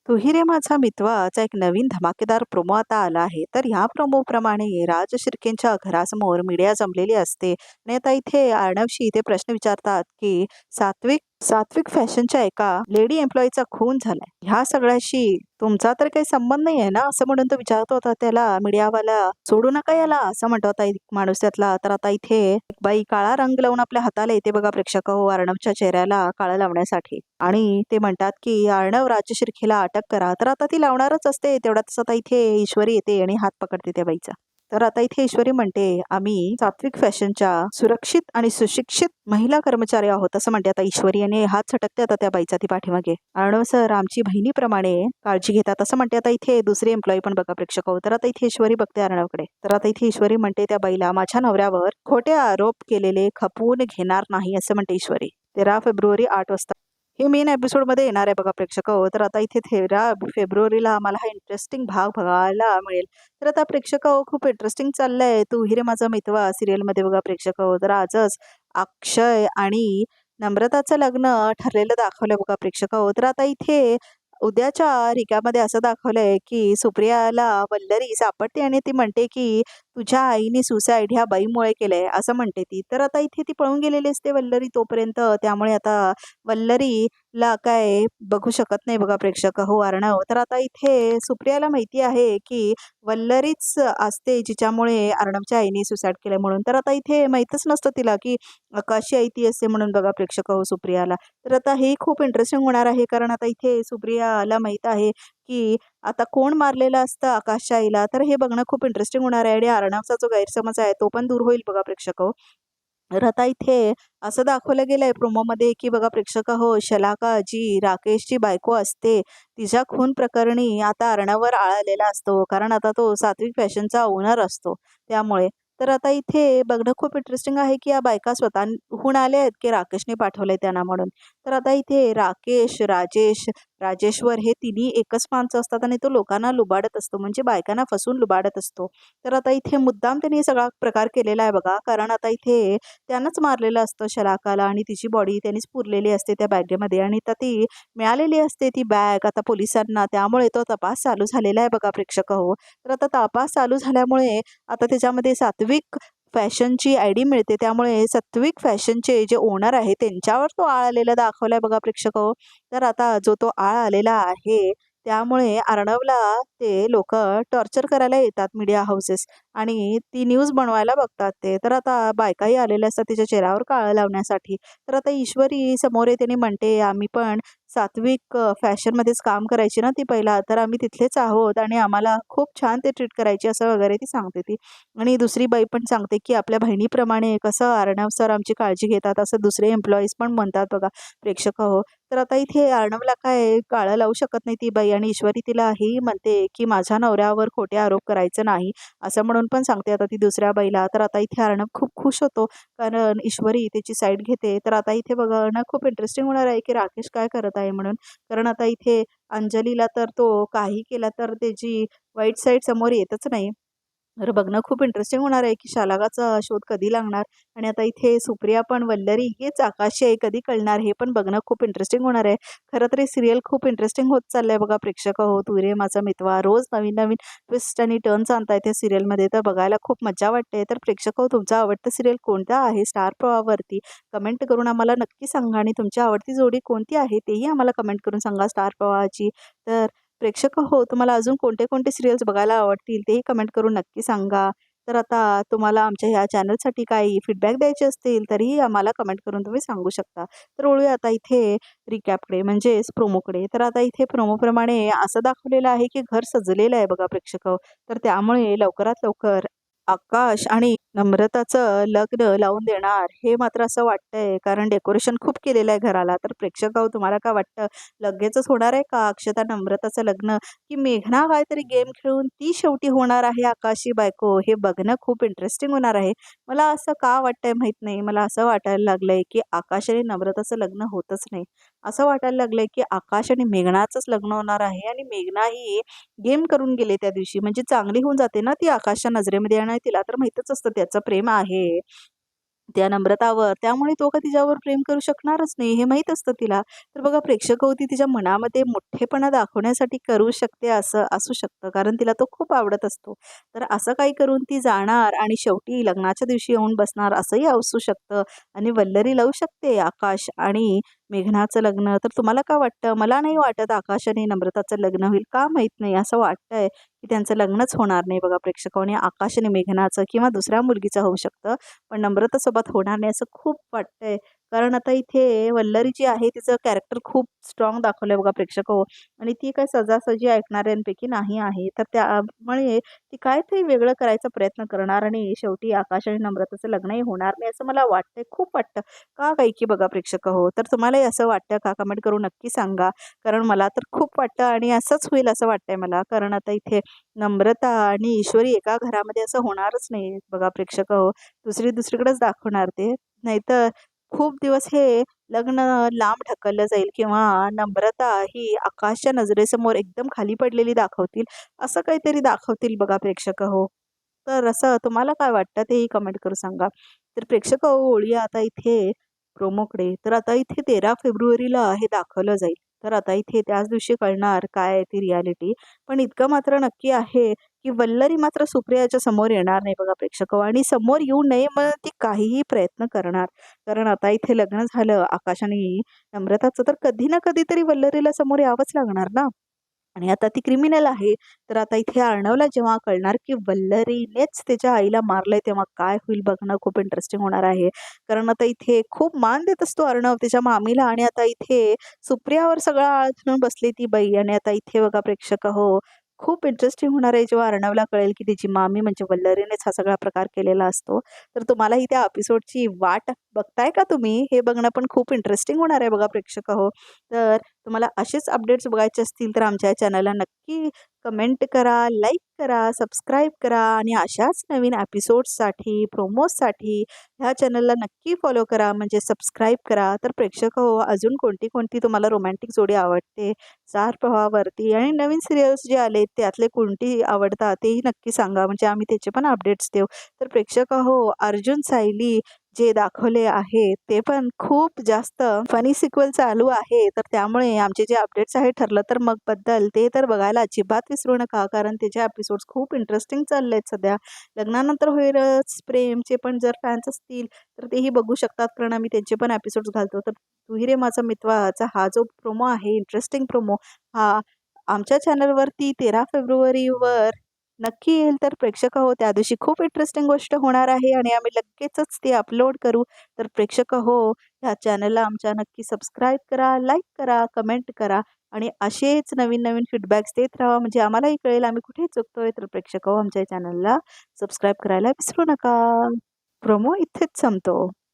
तू ही रे माझा मितवाचा एक नवीन धमाकेदार प्रोमो आता आला आहे. तर ह्या प्रोमो प्रमाणे राज शिर्केंच्या घरासमोर मीडिया जमलेली असते आणि आता इथे अर्णवशी इथे प्रश्न विचारतात की सात्विक सात्विक फॅशनच्या एका लेडी एम्प्लॉईचा खून झालाय. ह्या सगळ्याशी तुमचा तर काही संबंध नाही आहे ना, असं म्हणून तो विचारतो होता त्याला मीडियावाला. सोडू नका याला असं म्हणतो होता एक माणूस त्यातला. तर आता इथे एक बाई काळा रंग लावून आपल्या हाताला येते बघा प्रेक्षक हो, अर्णवच्या चेहऱ्याला काळं लावण्यासाठी. आणि ते म्हणतात की अर्णव राज्य शिर्केला अटक करा. तर आता ती लावणारच असते. तेवढ्यातच आता इथे ईश्वरी येते आणि हात पकडते त्या बाईचा. तर आता इथे ईश्वरी म्हणते आम्ही सात्विक फॅशनच्या सुरक्षित आणि सुशिक्षित महिला कर्मचारी आहोत असं म्हणते आता ईश्वरी. आणि हात झटकते आता त्या बाईचा ती पाठीमागे. अर्णव सर आमची बहिणीप्रमाणे काळजी घेतात असं म्हणते आता इथे दुसरी एम्प्लॉई पण बघा प्रेक्षक हो. तर आता इथे ईश्वरी बघते अर्णवकडे. तर आता इथे ईश्वरी म्हणते त्या बाईला माझ्या नवऱ्यावर खोटे आरोप केलेले खपवून घेणार नाही असं म्हणते ईश्वरी. 13 फेब्रुवारी 8 वाजता हे मेन एपिसोडमध्ये येणार आहे बघा प्रेक्षक हो. तर आता इथे 13 फेब्रुवारीला आम्हाला हा इंटरेस्टिंग भाग बघायला मिळेल. तर आता प्रेक्षक हो खूप इंटरेस्टिंग चाललंय तू हिरे माझा मितवा सिरियलमध्ये बघा प्रेक्षक हो. तर आजच अक्षय आणि नम्रताचं लग्न ठरलेलं दाखवलंय बघा प्रेक्षक हो. तर आता इथे उद्याच्या रिकामध्ये असं दाखवलंय की सुप्रियाला वल्लरी सापडते आणि ती म्हणते की तुझ्या आईने सुसाईड ह्या बाईमुळे केलंय असं म्हणते ती. तर आता इथे ती पळून गेलेली असते वल्लरी तोपर्यंत. त्यामुळे आता वल्लरीला काय बघू शकत नाही बघा प्रेक्षक हो अर्णव. तर आता इथे सुप्रियाला माहिती आहे की वल्लरीच असते जिच्यामुळे अर्णवच्या आईने सुसाईड केलंय म्हणून. तर आता इथे माहीतच नसतं तिला की आकाशी आई ती असते म्हणून बघा प्रेक्षक हो सुप्रियाला. तर आता हे खूप इंटरेस्टिंग होणार आहे कारण आता इथे सुप्रियाला माहीत आहे की आता कोण मारलेलं असतं आकाशच्या आईला. तर हे बघणं खूप इंटरेस्टिंग होणार आहे आणि अर्णवचा जो गैरसमज आहे तो पण दूर होईल बघा प्रेक्षक हो. तर आता इथे असं दाखवलं गेलंय प्रोमोमध्ये की बघा प्रेक्षक हो शलाका जी राकेशची बायको असते तिच्या खून प्रकरणी आता अर्णववर आळा आलेला असतो कारण आता तो सात्विक फॅशनचा ओनर असतो त्यामुळे. तर आता इथे बघणं खूप इंटरेस्टिंग आहे की या बायका स्वतःहून आल्या आहेत की राकेशने पाठवलंय त्यांना म्हणून. तर आता इथे राकेश राजेश्वर हे तिन्ही एकच माणसं असतात आणि तो लोकांना लुबाडत असतो म्हणजे बायकांना फसून लुबाडत असतो. तर आता इथे मुद्दाम त्यांनी सगळा प्रकार केलेला आहे बघा कारण आता इथे त्यानंच मारलेलं असतं शलाकाला आणि तिची बॉडी त्यांनीच पुरलेली असते त्या बॅगेमध्ये आणि आता ती मिळालेली असते ती बॅग आता पोलिसांना. त्यामुळे तो तपास चालू झालेला आहे बघा प्रेक्षक हो. तर आता तपास चालू झाल्यामुळे आता त्याच्यामध्ये सात्विक फॅशनची आयडी मिळते त्यामुळे सात्विक फॅशनचे जे ओनर आहे त्यांच्यावर तो आळ आलेला दाखवलाय बघा प्रेक्षक हो. तर आता जो तो आळ आलेला आहे त्यामुळे अर्णवला ते लोक टॉर्चर करायला येतात मीडिया हाऊसेस आणि ती न्यूज बनवायला बघतात ते. तर आता बायकाही आलेल्या असतात तिच्या चेहऱ्यावर काळं लावण्यासाठी. तर आता ईश्वरी समोर येते आणि म्हणते आम्ही पण सात्विक फॅशनमध्येच काम करायची ना ती पहिला. तर आम्ही तिथलेच आहोत आणि आम्हाला खूप छान ते ट्रीट करायची असं वगैरे ती सांगते ती. आणि दुसरी बाई पण सांगते की आपल्या बहिणीप्रमाणे कसं अर्णव सर आमची काळजी घेतात असं दुसरे एम्प्लॉईज पण म्हणतात बघा प्रेक्षक हो. तर आता इथे अर्णवला काय काळं लावू शकत नाही ती बाई आणि ईश्वरी तिला ही म्हणते की माझ्या नवऱ्यावर खोटे आरोप करायचं नाही असं म्हणून पण सांगते आता ती दुसऱ्या बाईला. तर आता इथे अर्णव खूप खुश होतो कारण ईश्वरी त्याची साईड घेते. तर आता इथे बघणं खूप इंटरेस्टिंग होणार आहे की राकेश काय करत आहे म्हणून. कारण आता इथे अंजलीला तर तो काही केला तर त्याची वाईट साईड समोर येतच नाही. तर बघणं खूप इंटरेस्टिंग होणार आहे की शालागाचा शोध कधी लागणार आणि आता इथे सुप्रिया पण वल्लरी हेच आकाशी आहे कधी कळणार हे पण बघणं खूप इंटरेस्टिंग होणार आहे. खरं तर हे सिरियल खूप इंटरेस्टिंग होत चाललंय बघा प्रेक्षक हो. तू रे माझा मितवा रोज नवीन नवीन ट्विस्ट आणि टर्न्स आणताय त्या सिरियलमध्ये तर बघायला खूप मजा वाटते. तर प्रेक्षक हो तुमचं आवडतं सिरियल कोणतं आहे स्टार प्रवाहावरती कमेंट करून आम्हाला नक्की सांगा आणि तुमची आवडती जोडी कोणती आहे तेही आम्हाला कमेंट करून सांगा स्टार प्रवाहाची. तर प्रेक्षक हो तुम्हाला अजून कोणते कोणते सिरियल्स बघायला आवडतील तेही कमेंट करून नक्की सांगा. तर आता तुम्हाला आमच्या ह्या चॅनलसाठी काही फीडबॅक द्यायचे असतील तरीही आम्हाला कमेंट करून तुम्ही सांगू शकता. तर वळूया आता इथे रिकॅपकडे म्हणजेच प्रोमोकडे. तर आता इथे प्रोमोप्रमाणे असं दाखवलेलं आहे की घर सजलेलं आहे बघा प्रेक्षक. तर त्यामुळे लवकरात लवकर आकाश आणि नम्रताचं लग्न लावून देणार हे मात्र असं वाटतंय कारण डेकोरेशन खूप केलेलं आहे घराला. तर प्रेक्षक तुम्हाला काय वाटतं लगेचच होणार आहे का अक्षता नम्रताचं लग्न की मेघना काहीतरी गेम खेळून ती शेवटी होणार आहे आकाशी बायको. हे बघणं खूप इंटरेस्टिंग होणार आहे. मला असं का वाटतंय माहित नाही. मला असं वाटायला लागलंय की आकाश आणि नम्रताचं लग्न होतच नाही. असं वाटायला लागलंय की आकाश आणि मेघनाचंच लग्न होणार आहे आणि मेघना ही गेम करून गेले त्या दिवशी म्हणजे चांगली होऊन जाते ना ती आकाशच्या नजरेमध्ये आणि तिला तर माहीतच असतं त्याचं प्रेम आहे. त्या नम्रतावर. त्यामुळे तो का तिच्यावर प्रेम करू शकणारच नाही हे माहीत असतं तिला. तर बघा प्रेक्षक हो ती तिच्या मनामध्ये मोठेपणा दाखवण्यासाठी करू शकते असं असू शकतं. कारण तिला तो खूप आवडत असतो. तर असं काही करून ती जाणार आणि शेवटी लग्नाच्या दिवशी येऊन बसणार असंही असू शकतं. आणि वल्लरी लावू शकते आकाश आणि मेघनाचं लग्न. तर तुम्हाला काय वाटतं? मला नाही वाटत आकाश आणि नम्रताचं लग्न होईल. का माहीत नाही. असं वाटतंय की त्यांचं लग्नच होणार नाही बघा प्रेक्षकांनी. आकाश आणि मेघनाचं किंवा दुसऱ्या मुलगीचं होऊ शकतं. पण नम्रतासोबत होणार नाही असं खूप वाटतंय. कारण आता इथे वल्लरी जी आहे तिचं कॅरेक्टर खूप स्ट्रॉंग दाखवलंय बघा प्रेक्षक हो. आणि ती काय सहजासहजी ऐकणाऱ्यांपैकी नाही आहे. तर त्यामुळे ती काहीतरी वेगळं करायचा प्रयत्न करणार आणि शेवटी आकाश आणि नम्रताचं लग्नही होणार नाही असं मला वाटतंय. खूप वाटतं. का काय की बघा प्रेक्षक हो. तर तुम्हालाही असं वाटतं का? कमेंट करून नक्की सांगा. कारण मला तर खूप वाटतं आणि असंच होईल असं वाटतंय मला. कारण आता इथे नम्रता आणि ईश्वरी एका घरामध्ये असं होणारच नाही बघा प्रेक्षक हो. दुसरीकडेच दाखवणार ते. नाहीतर खूप दिवस हे लग्न लांब ढकललं जाईल किंवा नम्रता ही आकाशच्या नजरेसमोर एकदम खाली पडलेली दाखवतील. असं काहीतरी दाखवतील बघा प्रेक्षक हो. तर असं तुम्हाला काय वाटतं तेही कमेंट करून सांगा. तर प्रेक्षक हो वळूया आता इथे प्रोमोकडे. तर आता इथे 13 फेब्रुवारीला हे दाखवलं जाईल. तर आता इथे त्याच दिवशी कळणार काय आहे ती रिॲलिटी. पण इतकं मात्र नक्की आहे की वल्लरी मात्र सुप्रियाच्या समोर येणार नाही बघा प्रेक्षक हो. आणि समोर येऊ नये मग ती काहीही प्रयत्न करणार. कारण आता इथे लग्न झालं आकाश आणि नम्रताचं तर कधी ना कधीतरी वल्लरीला समोर यावंच लागणार ना. आणि आता ती क्रिमिनल आहे. तर आता इथे अर्णवला जेव्हा कळणार की वल्लरीनेच त्याच्या आईला मारलंय तेव्हा काय होईल बघणं खूप इंटरेस्टिंग होणार आहे. कारण आता इथे खूप मान देत असतो अर्णव त्याच्या मामीला आणि आता इथे सुप्रियावर सगळा आळ धरून बसली ती बाई आणि आता इथे बघा प्रेक्षक हो, खूप इंटरेस्टिंग होणार आहे जेव्हा अर्णवला कळेल की तिची मामी म्हणजे वल्लरीनेच हा सगळा प्रकार केलेला असतो. तर तुम्हालाही त्या एपिसोडची वाट बघताय का तुम्ही? हे बघणं पण खूप इंटरेस्टिंग होणार आहे बघा प्रेक्षक हो. तर तुम्हाला असेच अपडेट्स बघायचे असतील तर आमच्या चॅनलला नक्की कमेंट करा, लाईक करा, सबस्क्राईब करा आणि अशाच नवीन एपिसोड्ससाठी, प्रोमोजसाठी ह्या चॅनलला नक्की फॉलो करा म्हणजे सबस्क्राईब करा. तर प्रेक्षक हो अजून कोणती तुम्हाला रोमॅन्टिक जोडी आवडते स्टार प्रवाहावरती आणि नवीन सिरियल्स जे आले त्यातले कोणती आवडतात तेही नक्की सांगा म्हणजे आम्ही त्याचे पण अपडेट्स देऊ. तर प्रेक्षक हो अर्जुन सायली जे दाखवले आहे ते पण खूप जास्त फनी सिक्वल चालू आहे. तर त्यामुळे आमचे जे अपडेट्स आहे ठरलं तर मग बद्दल ते तर बघायला अजिबात विसरू नका. कारण त्याचे एपिसोड्स खूप इंटरेस्टिंग चालले आहेत सध्या. लग्नानंतर होईलच प्रेमचे पण जर फॅन्स असतील तर तेही बघू शकतात. कारण आम्ही त्यांचे पण एपिसोड्स घालतो. तर तू रे माझा मित्राचा हा जो प्रोमो आहे इंटरेस्टिंग प्रोमो हा आमच्या चॅनलवरती 13 फेब्रुवारीवर नक्की येईल. तर प्रेक्षक हो त्या दिवशी खूप इंटरेस्टिंग गोष्ट होणार आहे आणि आम्ही लगेचच ते अपलोड करू. तर प्रेक्षक हो ह्या चॅनलला आमच्या नक्की सबस्क्राईब करा, लाईक करा, कमेंट करा आणि असेच नवीन फीडबॅक्स देत राहा म्हणजे आम्हालाही कळेल आम्ही कुठे चुकतोय. तर प्रेक्षक हो आमच्या चॅनलला सबस्क्राईब करायला विसरू नका. प्रोमो इथेच संपतो.